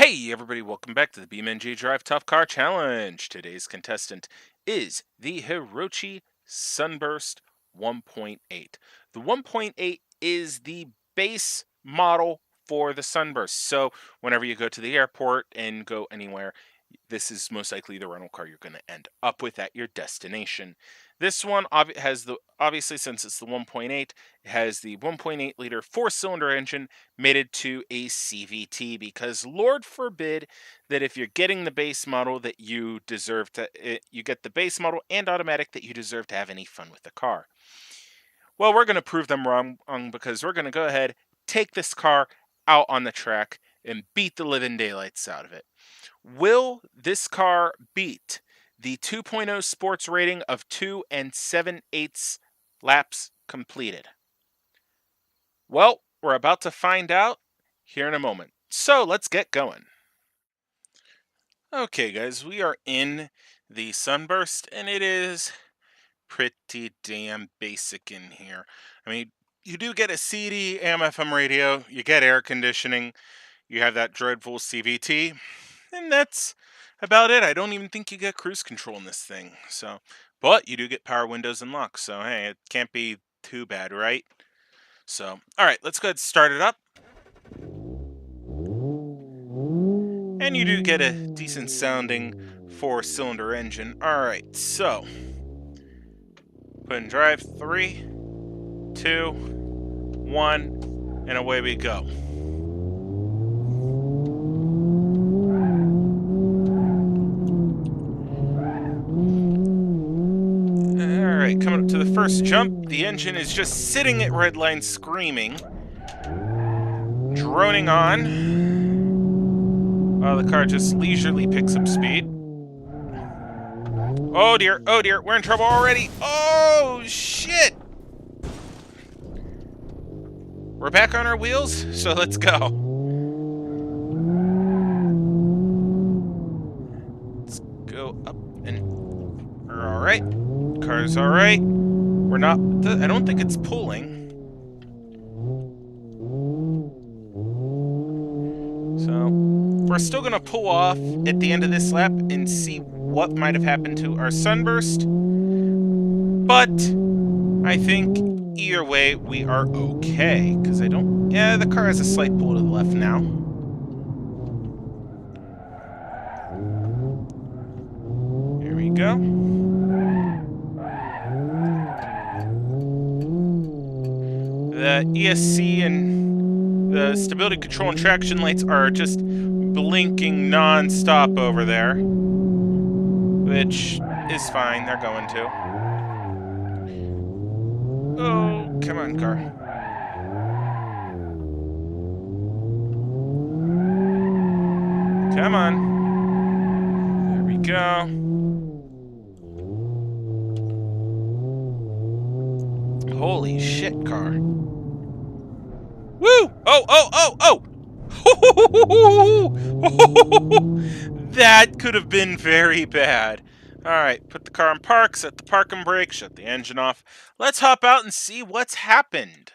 Hey everybody, welcome back to the BeamNG.drive Tough Car Challenge. Today's contestant is the Hirochi Sunburst 1.8. The 1.8 is the base model for the Sunburst. So whenever you go to the airport and go anywhere, this is most likely the rental car you're going to end up with at your destination. This one obviously, since it's the 1.8, it has the 1.8 liter 4-cylinder engine mated to a CVT, because Lord forbid that if you're getting the base model that you deserve to you get the base model and automatic, that you deserve to have any fun with the car. Well, we're going to prove them wrong, because we're going to go ahead, take this car out on the track and beat the living daylights out of it. Will this car beat the 2.0 sports rating of 2 7/8 laps completed? Well, we're about to find out here in a moment. So let's get going. Okay, guys, we are in the Sunburst, and it is pretty damn basic in here. I mean, you do get a CD AM/FM radio, you get air conditioning, you have that dreadful CVT, and that's about it. I don't even think you get cruise control in this thing. So, but you do get power windows and locks. So, hey, it can't be too bad, right? So, all right, let's go ahead and start it up. And you do get a decent sounding 4-cylinder engine. All right, so put in drive, 3, 2, 1, and away we go. Alright, coming up to the first jump, the engine is just sitting at red line screaming, droning on, while the car just leisurely picks up speed. Oh dear, we're in trouble already. Oh shit! We're back on our wheels, so let's go. Let's go up and... Alright, car's alright. We're not... I don't think it's pulling. So, we're still going to pull off at the end of this lap and see what might have happened to our Sunburst. But I think either way we are okay, because I don't... Yeah, the car has a slight pull to the left now. Here we go. The ESC and the stability control and traction lights are just blinking non-stop over there, which is fine. They're going to. Oh, come on, car. Come on. There we go. Holy shit, car. Woo! Oh! That could have been very bad. Alright, put the car in park, set the parking brake, shut the engine off. Let's hop out and see what's happened.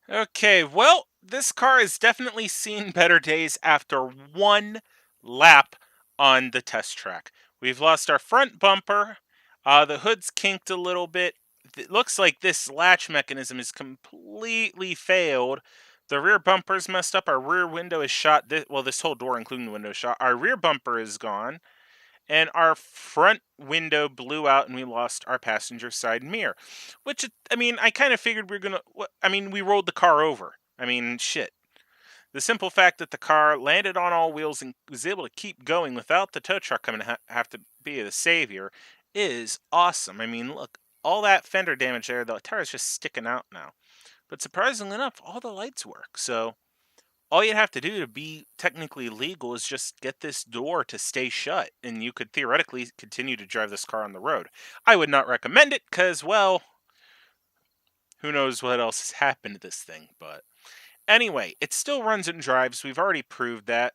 Okay, well, this car has definitely seen better days after one lap on the test track. We've lost our front bumper. The hood's kinked a little bit. It looks like this latch mechanism is completely failed. The rear bumper's messed up. Our rear window is shot. This whole door, including the window, is shot. Our rear bumper is gone. And our front window blew out, and we lost our passenger side mirror. Which, I mean, I kind of figured we were going to... I mean, we rolled the car over. I mean, shit. The simple fact that the car landed on all wheels and was able to keep going without the tow truck coming to have to be the savior is awesome. I mean, look, all that fender damage there, the tire's just sticking out now. But surprisingly enough, all the lights work. So all you'd have to do to be technically legal is just get this door to stay shut, and you could theoretically continue to drive this car on the road. I would not recommend it because, well, who knows what else has happened to this thing. But anyway, it still runs and drives. We've already proved that.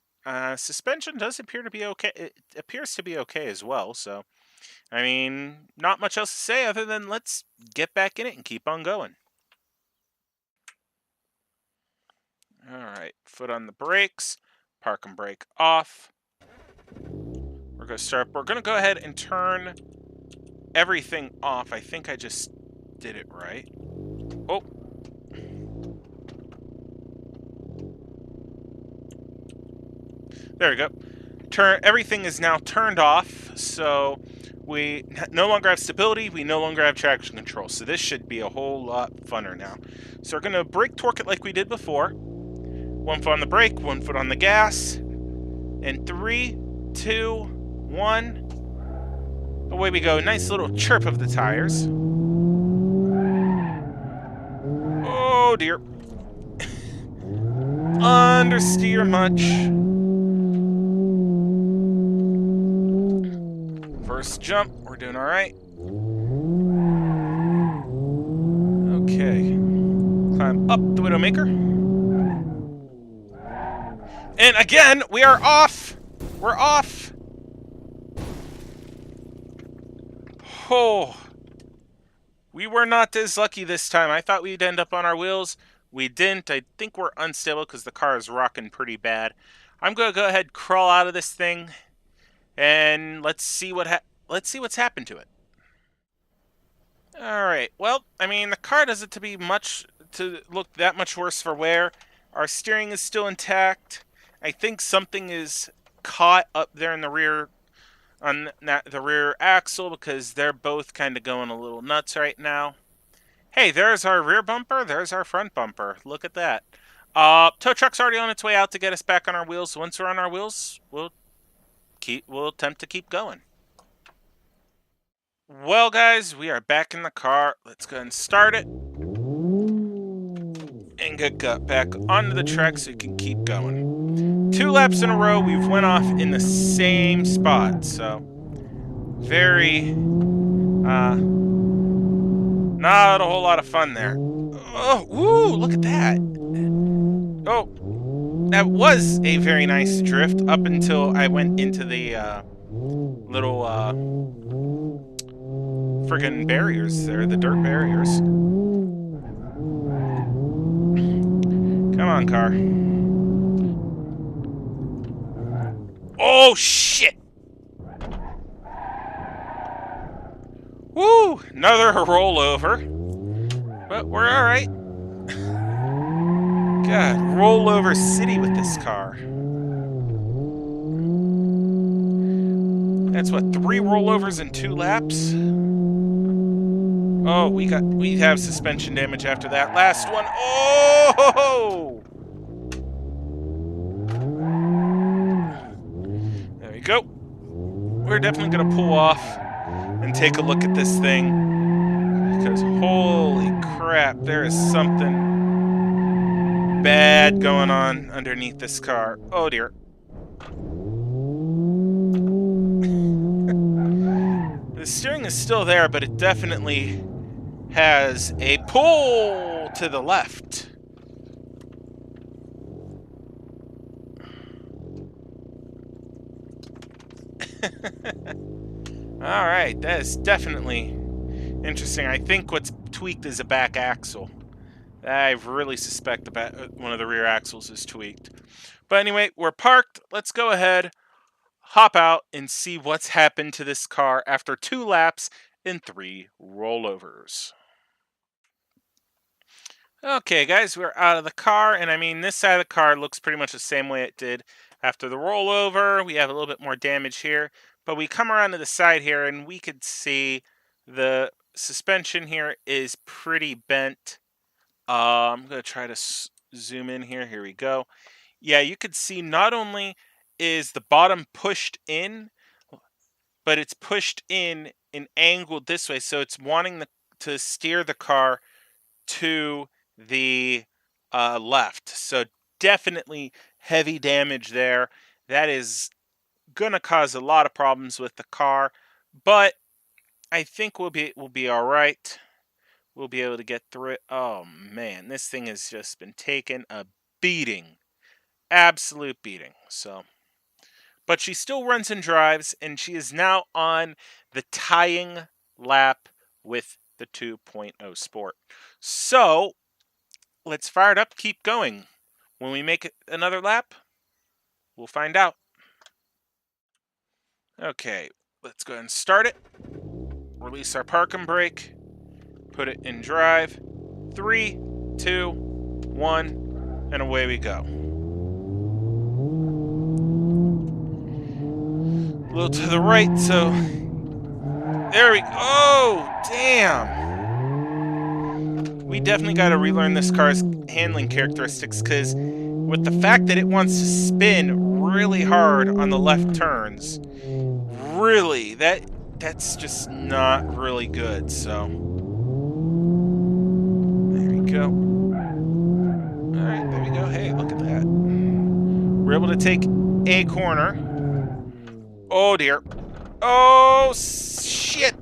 Suspension does appear to be okay. It appears to be okay as well. So, I mean, not much else to say other than let's get back in it and keep on going. All right, foot on the brakes, Park and brake off. We're going to go ahead and turn everything off. I think I just did it right. Oh. There we go. Everything is now turned off, so we no longer have stability, we no longer have traction control, so this should be a whole lot funner now. So we're going to brake torque it like we did before. 1 foot on the brake, 1 foot on the gas, and 3, 2, 1. Away we go. Nice little chirp of the tires. Oh dear. Understeer much. First jump, we're doing alright. Okay. Climb up the Widowmaker. And again, we are off! We're off! Oh. We were not as lucky this time. I thought we'd end up on our wheels. We didn't. I think we're unstable because the car is rocking pretty bad. I'm going to go ahead and crawl out of this thing. And let's see what's happened to it. Alright, well, I mean, the car doesn't to look that much worse for wear. Our steering is still intact. I think something is caught up there in the rear, on the rear axle, because they're both kind of going a little nuts right now. Hey, there's our rear bumper, there's our front bumper. Look at that. Tow truck's already on its way out to get us back on our wheels. Once we're on our wheels, we'll attempt to keep going. Well, guys, we are back in the car. Let's go ahead and start it. And get back onto the track so we can keep going. 2 laps in a row, we've went off in the same spot. So, very, not a whole lot of fun there. Oh, woo, look at that. Oh, that was a very nice drift up until I went into the, little, friggin' barriers there, the dirt barriers. Come on, car. Oh, shit! Woo! Another rollover. But we're alright. God, rollover city with this car. That's what, 3 rollovers in 2 laps? Oh, we have suspension damage after that last one. Oh! There we go. We're definitely gonna pull off and take a look at this thing, because holy crap, there is something bad going on underneath this car. Oh dear. The steering is still there, but it definitely has a pull to the left. Alright, that is definitely interesting. I think what's tweaked is a back axle. I really suspect one of the rear axles is tweaked. But anyway, we're parked. Let's go ahead, hop out, and see what's happened to this car after 2 laps and 3 rollovers. Okay, guys, we're out of the car, and I mean, this side of the car looks pretty much the same way it did after the rollover. We have a little bit more damage here, but we come around to the side here, and we could see the suspension here is pretty bent. I'm going to try to zoom in here. Here we go. Yeah, you could see not only is the bottom pushed in, but it's pushed in and angled this way, so it's wanting to steer the car to the left. So definitely heavy damage there. That is going to cause a lot of problems with the car, but I think we'll be all right. We'll be able to get through it. Oh man, this thing has just been taking a beating. Absolute beating. So, but she still runs and drives, and she is now on the tying lap with the 2.0 Sport. So, let's fire it up, keep going. When we make another lap, We'll find out. Okay, let's go ahead and start it. Release our park and brake. Put it in drive. 3, 2, 1, and away we go. A little to the right, so there we go. Oh, damn. We definitely got to relearn this car's handling characteristics, because with the fact that it wants to spin really hard on the left turns, really, that's just not really good, so there we go. Alright, there we go. Hey, look at that. We're able to take a corner. Oh, dear. Oh, shit.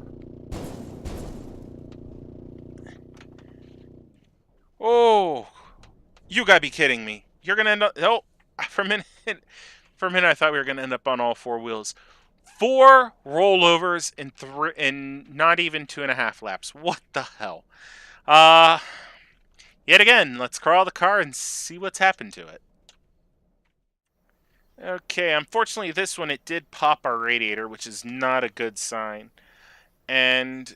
Oh, you gotta be kidding me. You're gonna end up... Oh, for a minute I thought we were gonna end up on all 4 wheels. 4 rollovers in not even 2.5 laps. What the hell? Yet again, let's crawl the car and see what's happened to it. Okay, unfortunately this one, it did pop our radiator, which is not a good sign. And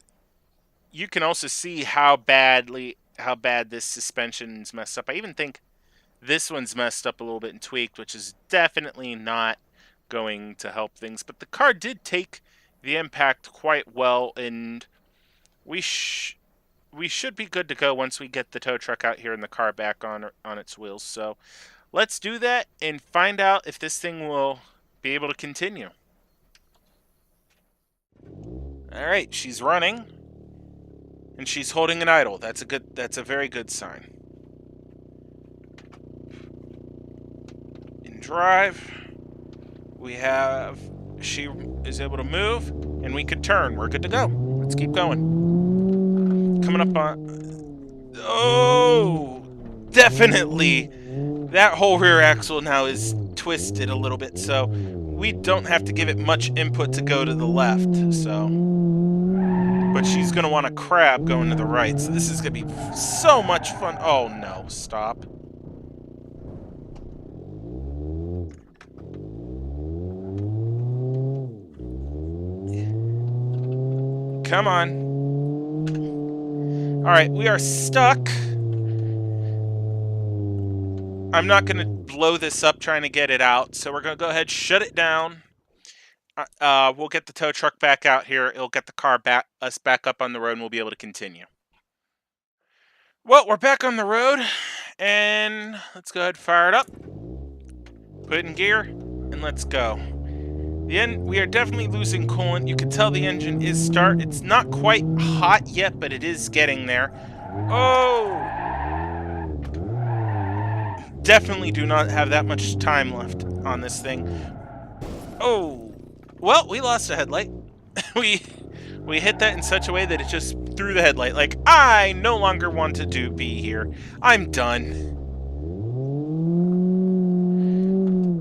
you can also see how bad this suspension's messed up. I even think this one's messed up a little bit and tweaked, which is definitely not going to help things. But the car did take the impact quite well, and we should be good to go once we get the tow truck out here and the car back on its wheels. So let's do that and find out if this thing will be able to continue. Alright, she's running. And she's holding an idle. That's a very good sign. In drive, she is able to move, and we could turn. We're good to go. Let's keep going. Coming up on... Oh! Definitely! That whole rear axle now is twisted a little bit, so we don't have to give it much input to go to the left, so... But she's going to want a crab going to the right, so this is going to be so much fun. Oh, no. Stop. Come on. Alright, we are stuck. I'm not going to blow this up trying to get it out, so we're going to go ahead and shut it down. We'll get the tow truck back out here. It'll get the car back up on the road, and we'll be able to continue. Well, we're back on the road, and let's go ahead and fire it up. Put it in gear, and let's go. We are definitely losing coolant. You can tell the engine is start. It's not quite hot yet, but it is getting there. Oh! Definitely do not have that much time left on this thing. Oh! Well, we lost a headlight. we hit that in such a way that it just threw the headlight. Like, I no longer want to be here. I'm done.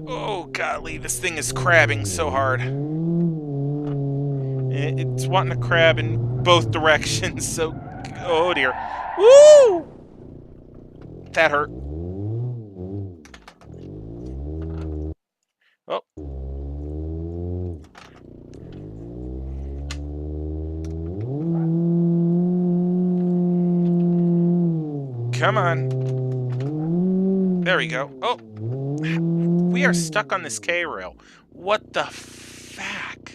Oh, golly, this thing is crabbing so hard. It's wanting to crab in both directions, so... Oh, dear. Woo! That hurt. Oh. Come on. There we go. Oh. We are stuck on this K-rail. What the fuck?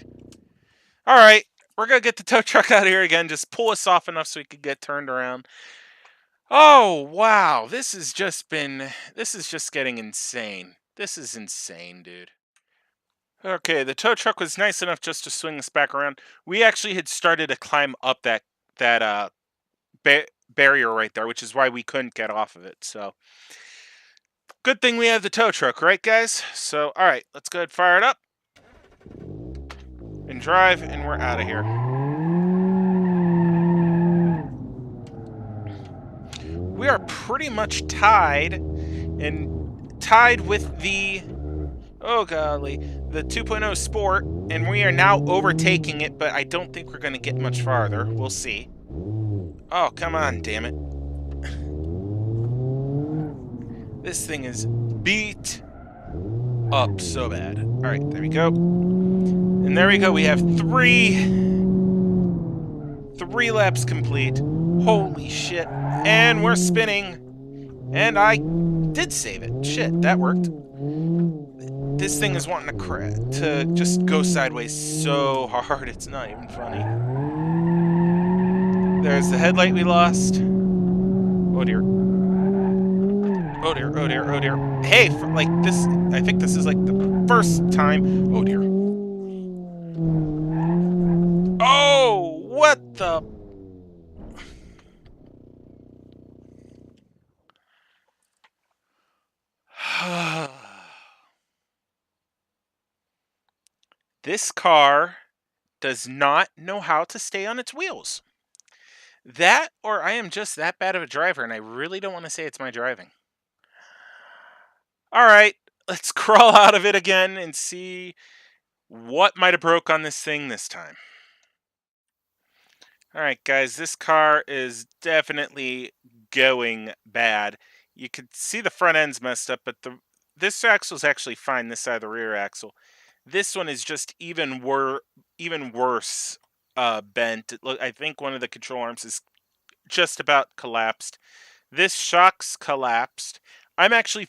Alright. We're going to get the tow truck out of here again. Just pull us off enough so we can get turned around. Oh, wow. This is just getting insane. This is insane, dude. Okay, the tow truck was nice enough just to swing us back around. We actually had started to climb up that barrier right there, which is why we couldn't get off of it. So, good thing we have the tow truck, right, guys? So, all right, let's go ahead and fire it up and drive, and we're out of here. We are pretty much tied with the... Oh, golly. The 2.0 Sport, and we are now overtaking it, but I don't think we're going to get much farther. We'll see. Oh, come on, damn it. This thing is beat. up so bad. All right, there we go. And there we go. We have three laps complete. Holy shit. And we're spinning. And I did save it. Shit, that worked. This thing is wanting to just go sideways so hard, it's not even funny. There's the headlight we lost. Oh dear. Oh dear, oh dear, oh dear. Hey, like this, I think this is like the first time. Oh dear. Oh, what the? This car does not know how to stay on its wheels. That, or I am just that bad of a driver, and I really don't want to say it's my driving. All right, let's crawl out of it again and see what might have broke on this thing this time. All right, guys, this car is definitely going bad. You could see the front end's messed up, but this axle's actually fine. This side of the rear axle. This one is just even worse, bent. I think one of the control arms is just about collapsed. This shock's collapsed. I'm actually,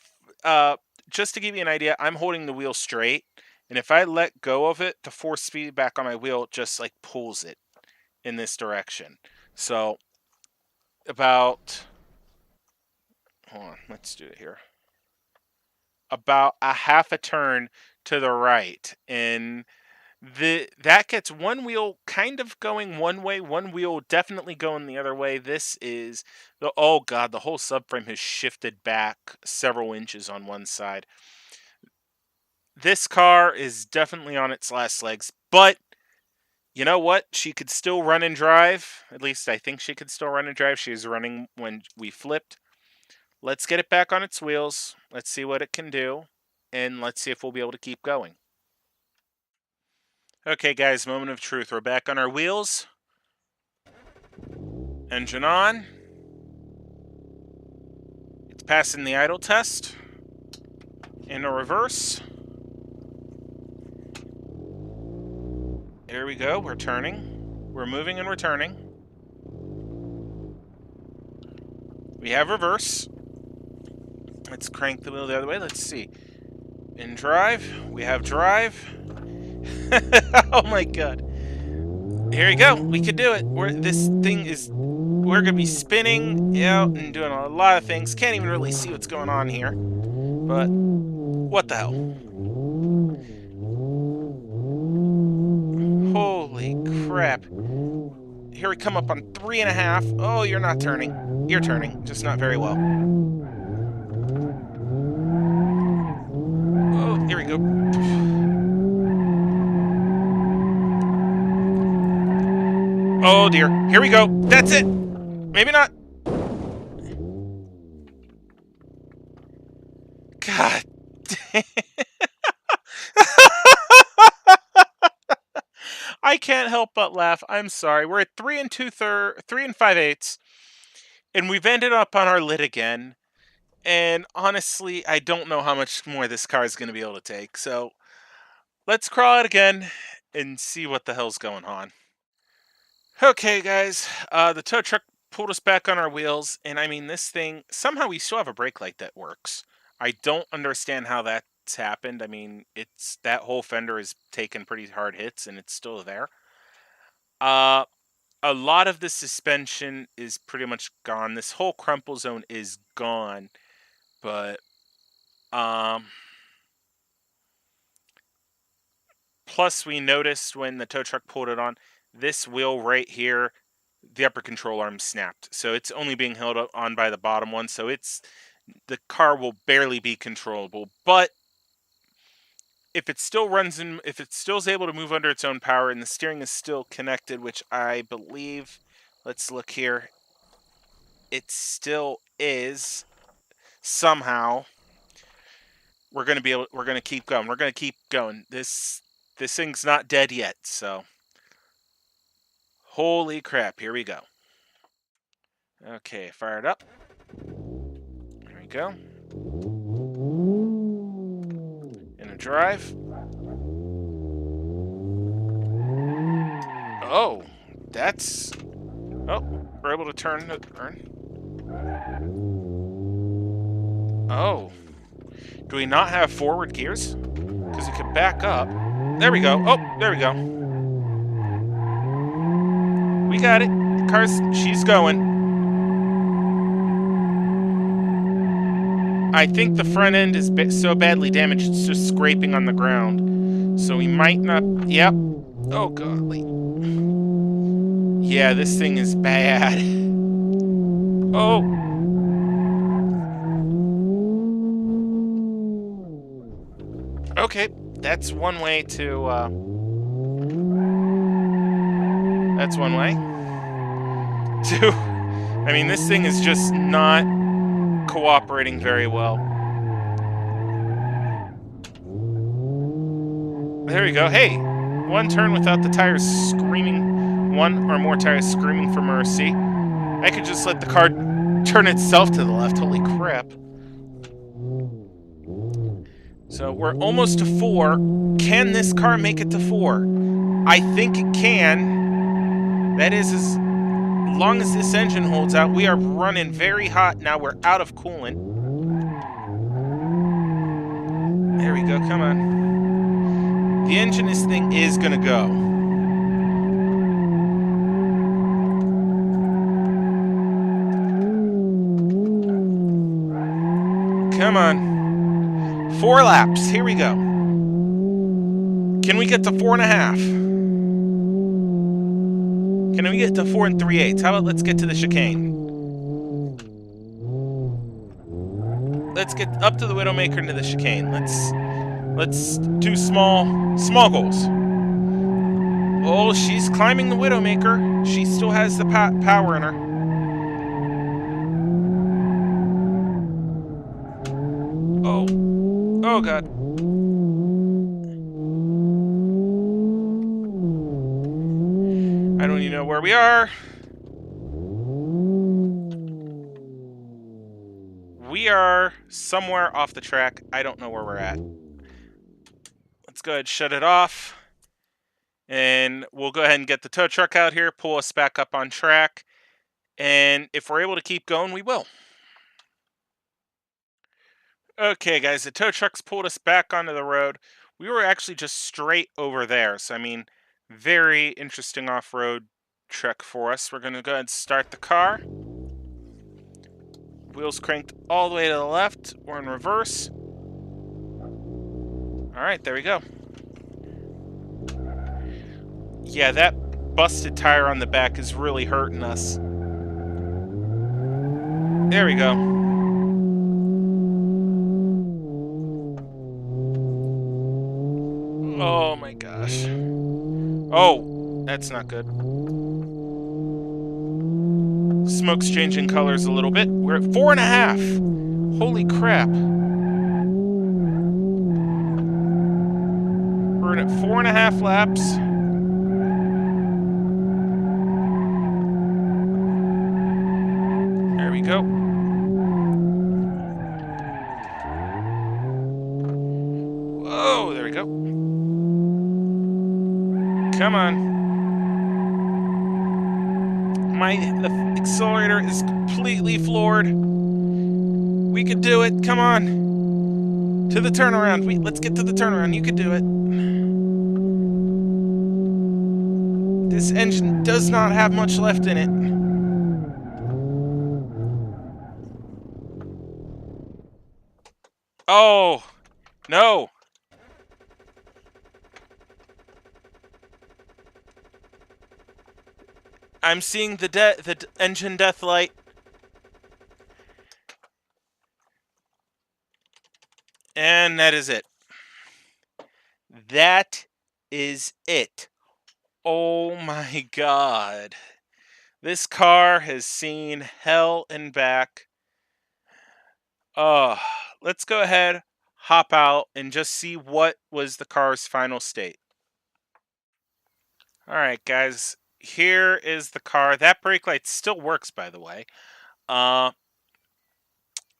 just to give you an idea, I'm holding the wheel straight, and if I let go of it, the force feedback on my wheel just like pulls it in this direction. So about, hold on, let's do it here. About a half a turn to the right, and that gets one wheel kind of going one way, one wheel definitely going the other way. This is oh god, the whole subframe has shifted back several inches on one side. This car is definitely on its last legs, but you know what? She could still run and drive. At least I think she could still run and drive. She was running when we flipped. Let's get it back on its wheels. Let's see what it can do, and let's see if we'll be able to keep going. Okay, guys, moment of truth. We're back on our wheels. Engine on. It's passing the idle test. In a reverse. There we go. We're turning. We're moving and we're turning. We have reverse. Let's crank the wheel the other way. Let's see. In drive. We have drive. Oh my god. Here we go. We could do it. We're going to be spinning out and doing a lot of things. Can't even really see what's going on here. But what the hell? Holy crap. Here we come up on 3.5. Oh, you're not turning. You're turning, just not very well. Oh, here we go. Oh dear. Here we go. That's it. Maybe not. God damn. I can't help but laugh. I'm sorry. We're at 3 5/8, and we've ended up on our lid again. And honestly, I don't know how much more this car is going to be able to take. So let's crawl it again and see what the hell's going on. Okay, guys. The tow truck pulled us back on our wheels, and I mean, this thing, somehow we still have a brake light that works. I don't understand how that's happened. I mean, that whole fender has taken pretty hard hits, and it's still there. A lot of the suspension is pretty much gone. This whole crumple zone is gone, but plus we noticed when the tow truck pulled it on, this wheel right here, the upper control arm snapped. So it's only being held on by the bottom one, so the car will barely be controllable. But if it still if it still is able to move under its own power and the steering is still connected, which I believe, let's look here, it still is somehow, we're going to keep going. We're going to keep going. This thing's not dead yet, so holy crap, here we go. Okay, fire it up. There we go. And Gonna drive. Oh, that's... Oh, we're able to turn. Oh. Do we not have forward gears? Because we could back up. There we go. Oh, there we go. We got it. She's going. I think the front end is so badly damaged it's just scraping on the ground. So we might not... Yep. Oh, golly. Yeah, this thing is bad. Oh. Okay, that's one way to... That's one way. Two. I mean, this thing is just not cooperating very well. There we go. Hey, one turn without the tires screaming, one or more tires screaming for mercy. I could just let the car turn itself to the left. Holy crap. So we're almost to 4. Can this car make it to 4? I think it can. That is, as long as this engine holds out. We are running very hot now. We're out of coolant. There we go. Come on. The engine, this thing is going to go. Come on. 4 laps. Here we go. Can we get to 4.5? Can we get to 4 3/8? How about let's get to the chicane? Let's get up to the Widowmaker into the chicane. Let's do small goals. Oh, she's climbing the Widowmaker. She still has the power in her. Oh. Oh, God. I don't even know where we are. We are somewhere off the track. I don't know where we're at. Let's go ahead and shut it off. And we'll go ahead and get the tow truck out here, pull us back up on track. And if we're able to keep going, we will. Okay, guys, the tow truck's pulled us back onto the road. We were actually just straight over there. So, I mean, very interesting off-road trek for us. We're going to go ahead and start the car. Wheels cranked all the way to the left. We're in reverse. All right, there we go. Yeah, that busted tire on the back is really hurting us. There we go. Oh my gosh. Oh, that's not good. Smoke's changing colors a little bit. We're at 4.5. Holy crap. We're at 4.5 laps. There we go. Whoa, there we go. Come on. The accelerator is completely floored. We could do it. Come on. To the turnaround. Let's get to the turnaround. You could do it. This engine does not have much left in it. Oh, no. I'm seeing the engine death light. And that is it. That is it. Oh my God. This car has seen hell and back. Let's go ahead, hop out, and just see what was the car's final state. Alright, guys. Here is the car. That brake light still works, by the way.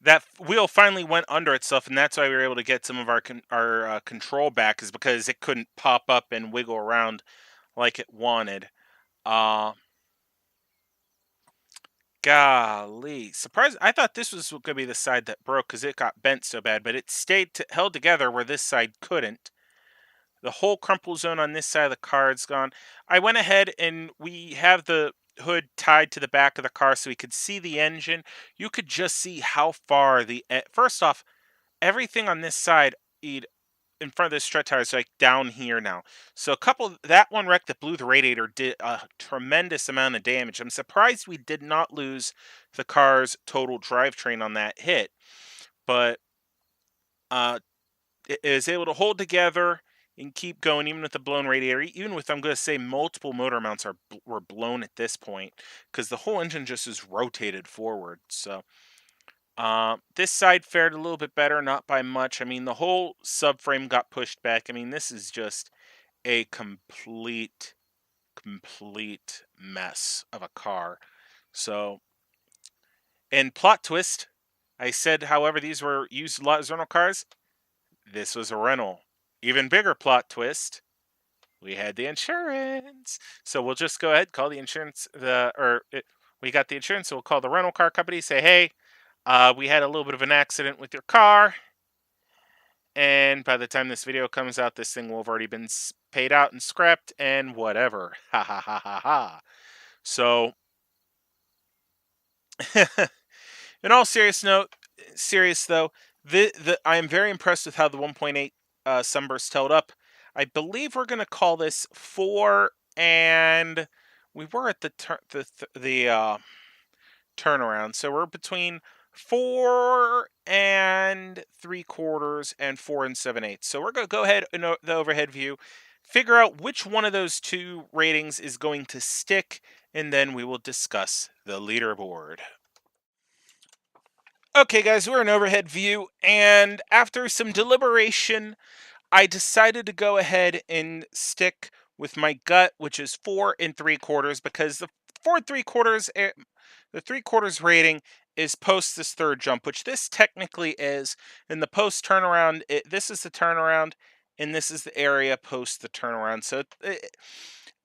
that wheel finally went under itself, and that's why we were able to get some of our control back, is because it couldn't pop up and wiggle around like it wanted. Uh, Golly, surprised! I thought this was going to be the side that broke because it got bent so bad, but it stayed held together where this side couldn't. The whole crumple zone on this side of the car is gone. I went ahead and we have the hood tied to the back of the car so we could see the engine. You could just see how far first off, everything on this side in front of the strut tire is like down here now. So that one wreck that blew the radiator did a tremendous amount of damage. I'm surprised we did not lose the car's total drivetrain on that hit, but uh, it is able to hold together and keep going even with the blown radiator. Even with, I'm going to say, multiple motor mounts were blown at this point because the whole engine just is rotated forward. So this side fared a little bit better, not by much. I mean, the whole subframe got pushed back. I mean, this is just a complete mess of a car. So, and plot twist, I said, however, these were used a lot as rental cars. This was a rental. Even bigger plot twist, we had the insurance. So we'll just go ahead, call the insurance, we got the insurance, so we'll call the rental car company, say, hey, we had a little bit of an accident with your car. And by the time this video comes out, this thing will have already been paid out and scrapped and whatever. Ha ha ha ha ha. So, in all serious though, I am very impressed with how the 1.8 Sunburst held up. I believe we're gonna call this 4, and we were at the turnaround, so we're between 4 and 3/4 and 4 and 7/8. So we're gonna go ahead in the overhead view, figure out which one of those two ratings is going to stick, and then we will discuss the leaderboard. Okay, guys, we're in overhead view, and after some deliberation, I decided to go ahead and stick with my gut, which is 4 and 3/4, because the 4 and 3/4, the 3/4 rating is post this third jump, which this technically is. In the post turnaround, this is the turnaround, and this is the area post the turnaround. So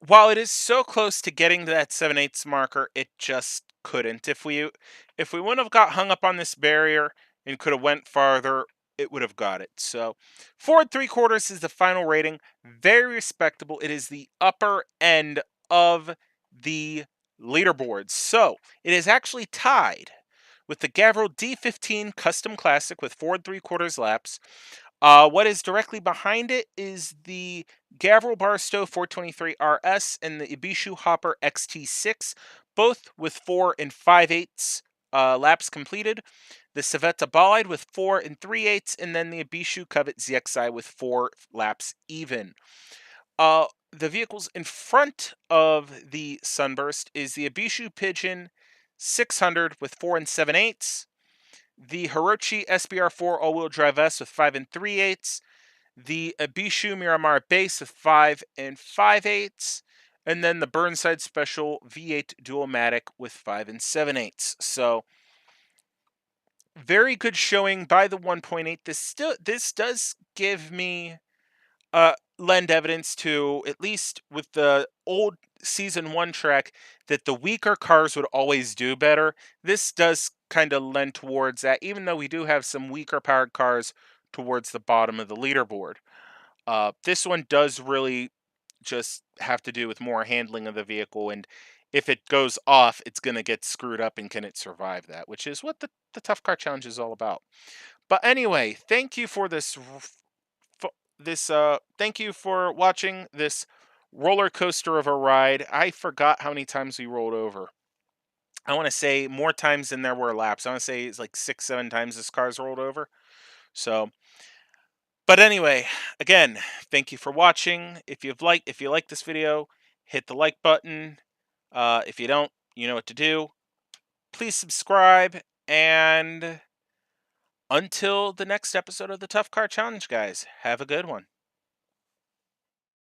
while it is so close to getting to that 7/8 marker, it just couldn't. If we wouldn't have got hung up on this barrier and could have went farther, it would have got it. So 4 and 3/4 is the final rating. Very respectable. It is the upper end of the leaderboard. So it is actually tied with the Gavril D15 Custom Classic with 4 and 3/4 laps. What is directly behind it is the Gavril Barstow 423 RS and the Ibishu Hopper XT6, both with 4 and 5/8 laps completed. The Civetta Bolide with 4 and 3/8, and then the Ibishu Covet ZXI with 4 laps even. The vehicles in front of the Sunburst is the Ibishu Pigeon 600 with 4 and 7/8, the Hirochi SBR4 all-wheel drive S with 5 and 3/8, the Ibishu Miramar Base with 5 and 5/8, and then the Burnside Special V8 Dual-Matic with 5 and 7/8. So very good showing by the 1.8. This does give me lend evidence to, at least with the old season 1 track, that the weaker cars would always do better. This does kind of lend towards that, even though we do have some weaker powered cars towards the bottom of the leaderboard. This one does really just have to do with more handling of the vehicle, and if it goes off, it's going to get screwed up, and can it survive that, which is what the Tough Car Challenge is all about. But anyway, thank you for thank you for watching this roller coaster of a ride. I forgot how many times we rolled over. I want to say more times than there were laps. I want to say it's like 6-7 times this car's rolled over. So, but anyway, again, thank you for watching. If you like this video, hit the like button. If you don't, you know what to do. Please subscribe, and until the next episode of the Tough Car Challenge, guys, have a good one.